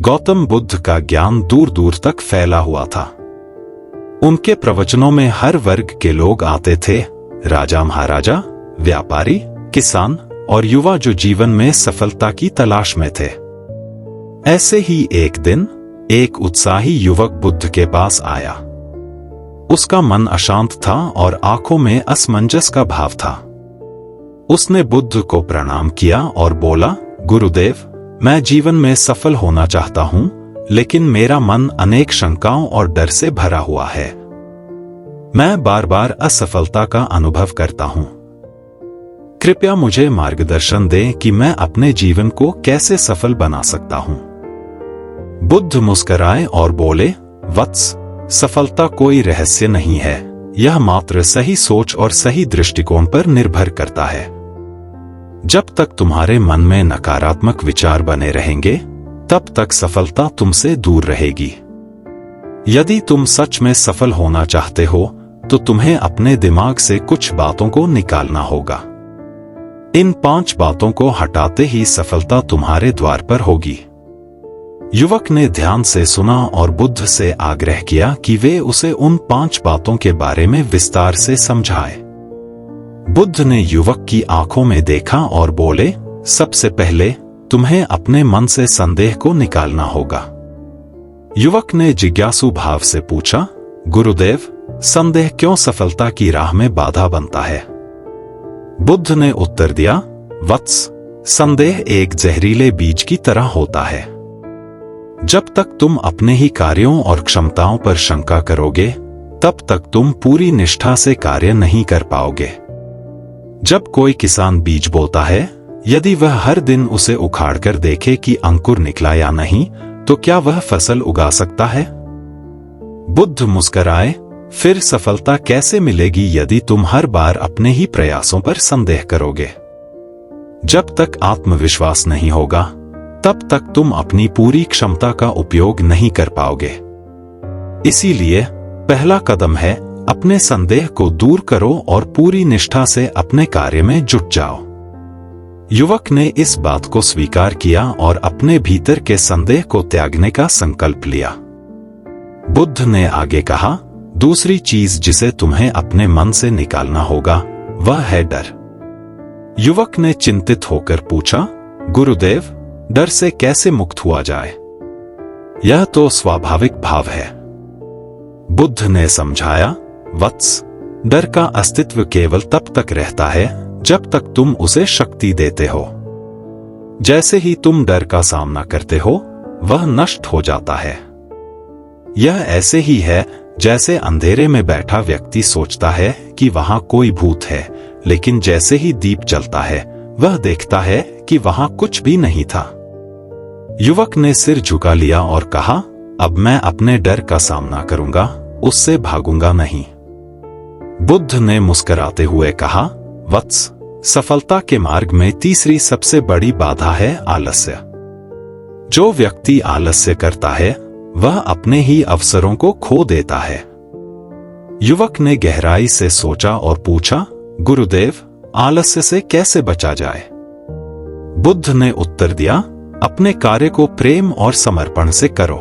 गौतम बुद्ध का ज्ञान दूर दूर तक फैला हुआ था। उनके प्रवचनों में हर वर्ग के लोग आते थे, राजा महाराजा, व्यापारी, किसान और युवा जो जीवन में सफलता की तलाश में थे। ऐसे ही एक दिन एक उत्साही युवक बुद्ध के पास आया। उसका मन अशांत था और आंखों में असमंजस का भाव था। उसने बुद्ध को प्रणाम किया और बोला, गुरुदेव, मैं जीवन में सफल होना चाहता हूं, लेकिन मेरा मन अनेक शंकाओं और डर से भरा हुआ है। मैं बार बार असफलता का अनुभव करता हूं। कृपया मुझे मार्गदर्शन दें कि मैं अपने जीवन को कैसे सफल बना सकता हूं। बुद्ध मुस्कुराए और बोले, वत्स, सफलता कोई रहस्य नहीं है, यह मात्र सही सोच और सही दृष्टिकोण पर निर्भर करता है। जब तक तुम्हारे मन में नकारात्मक विचार बने रहेंगे, तब तक सफलता तुमसे दूर रहेगी। यदि तुम सच में सफल होना चाहते हो, तो तुम्हें अपने दिमाग से कुछ बातों को निकालना होगा। इन 5 बातों को हटाते ही सफलता तुम्हारे द्वार पर होगी। युवक ने ध्यान से सुना और बुद्ध से आग्रह किया कि वे उसे उन 5 बातों के बारे में विस्तार से समझाए। बुद्ध ने युवक की आंखों में देखा और बोले, सबसे पहले तुम्हें अपने मन से संदेह को निकालना होगा। युवक ने जिज्ञासु भाव से पूछा, गुरुदेव, संदेह क्यों सफलता की राह में बाधा बनता है? बुद्ध ने उत्तर दिया, वत्स, संदेह एक जहरीले बीज की तरह होता है। जब तक तुम अपने ही कार्यों और क्षमताओं पर शंका करोगे, तब तक तुम पूरी निष्ठा से कार्य नहीं कर पाओगे। जब कोई किसान बीज बोता है, यदि वह हर दिन उसे उखाड़कर देखे कि अंकुर निकला या नहीं, तो क्या वह फसल उगा सकता है? बुद्ध मुस्कुराए, फिर सफलता कैसे मिलेगी यदि तुम हर बार अपने ही प्रयासों पर संदेह करोगे? जब तक आत्मविश्वास नहीं होगा, तब तक तुम अपनी पूरी क्षमता का उपयोग नहीं कर पाओगे। इसीलिए पहला कदम है, अपने संदेह को दूर करो और पूरी निष्ठा से अपने कार्य में जुट जाओ। युवक ने इस बात को स्वीकार किया और अपने भीतर के संदेह को त्यागने का संकल्प लिया। बुद्ध ने आगे कहा, दूसरी चीज जिसे तुम्हें अपने मन से निकालना होगा, वह है डर। युवक ने चिंतित होकर पूछा, गुरुदेव, डर से कैसे मुक्त हुआ जाए? यह तो स्वाभाविक भाव है। बुद्ध ने समझाया, वत्स, डर का अस्तित्व केवल तब तक रहता है जब तक तुम उसे शक्ति देते हो। जैसे ही तुम डर का सामना करते हो, वह नष्ट हो जाता है। यह ऐसे ही है जैसे अंधेरे में बैठा व्यक्ति सोचता है कि वहां कोई भूत है, लेकिन जैसे ही दीप जलता है, वह देखता है कि वहां कुछ भी नहीं था। युवक ने सिर झुका लिया और कहा, अब मैं अपने डर का सामना करूंगा, उससे भागूंगा नहीं। बुद्ध ने मुस्कुराते हुए कहा, वत्स, सफलता के मार्ग में तीसरी सबसे बड़ी बाधा है आलस्य। जो व्यक्ति आलस्य करता है, वह अपने ही अवसरों को खो देता है। युवक ने गहराई से सोचा और पूछा, गुरुदेव, आलस्य से कैसे बचा जाए? बुद्ध ने उत्तर दिया, अपने कार्य को प्रेम और समर्पण से करो।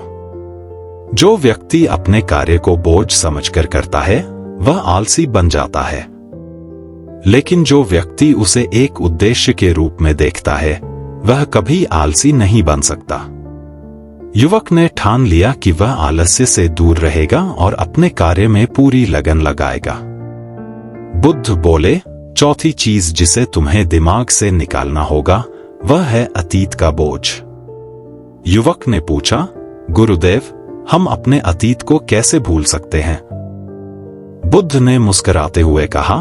जो व्यक्ति अपने कार्य को बोझ समझकर करता है, वह आलसी बन जाता है। लेकिन जो व्यक्ति उसे एक उद्देश्य के रूप में देखता है, वह कभी आलसी नहीं बन सकता। युवक ने ठान लिया कि वह आलस्य से दूर रहेगा और अपने कार्य में पूरी लगन लगाएगा। बुद्ध बोले, चौथी चीज जिसे तुम्हें दिमाग से निकालना होगा, वह है अतीत का बोझ। युवक ने पूछा, गुरुदेव, हम अपने अतीत को कैसे भूल सकते हैं? बुद्ध ने मुस्कुराते हुए कहा,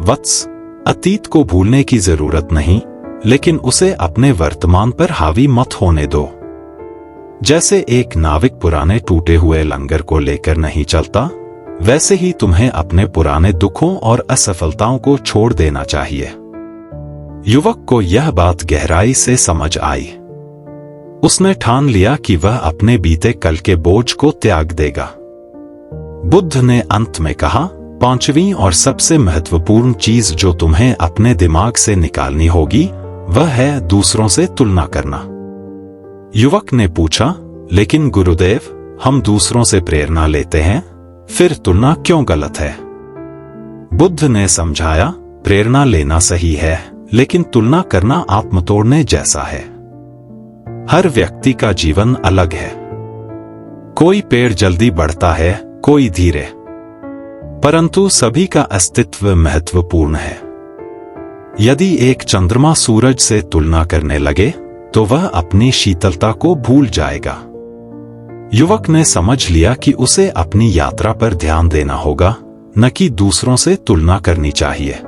वत्स, अतीत को भूलने की जरूरत नहीं, लेकिन उसे अपने वर्तमान पर हावी मत होने दो। जैसे एक नाविक पुराने टूटे हुए लंगर को लेकर नहीं चलता, वैसे ही तुम्हें अपने पुराने दुखों और असफलताओं को छोड़ देना चाहिए। युवक को यह बात गहराई से समझ आई। उसने ठान लिया कि वह अपने बीते कल के बोझ को त्याग देगा। बुद्ध ने अंत में कहा, पांचवी और सबसे महत्वपूर्ण चीज जो तुम्हें अपने दिमाग से निकालनी होगी, वह है दूसरों से तुलना करना। युवक ने पूछा, लेकिन गुरुदेव, हम दूसरों से प्रेरणा लेते हैं, फिर तुलना क्यों गलत है? बुद्ध ने समझाया, प्रेरणा लेना सही है, लेकिन तुलना करना आत्म तोड़ने जैसा है। हर व्यक्ति का जीवन अलग है। कोई पेड़ जल्दी बढ़ता है, कोई धीरे, परंतु सभी का अस्तित्व महत्वपूर्ण है। यदि एक चंद्रमा सूरज से तुलना करने लगे तो वह अपनी शीतलता को भूल जाएगा। युवक ने समझ लिया कि उसे अपनी यात्रा पर ध्यान देना होगा, न कि दूसरों से तुलना करनी चाहिए।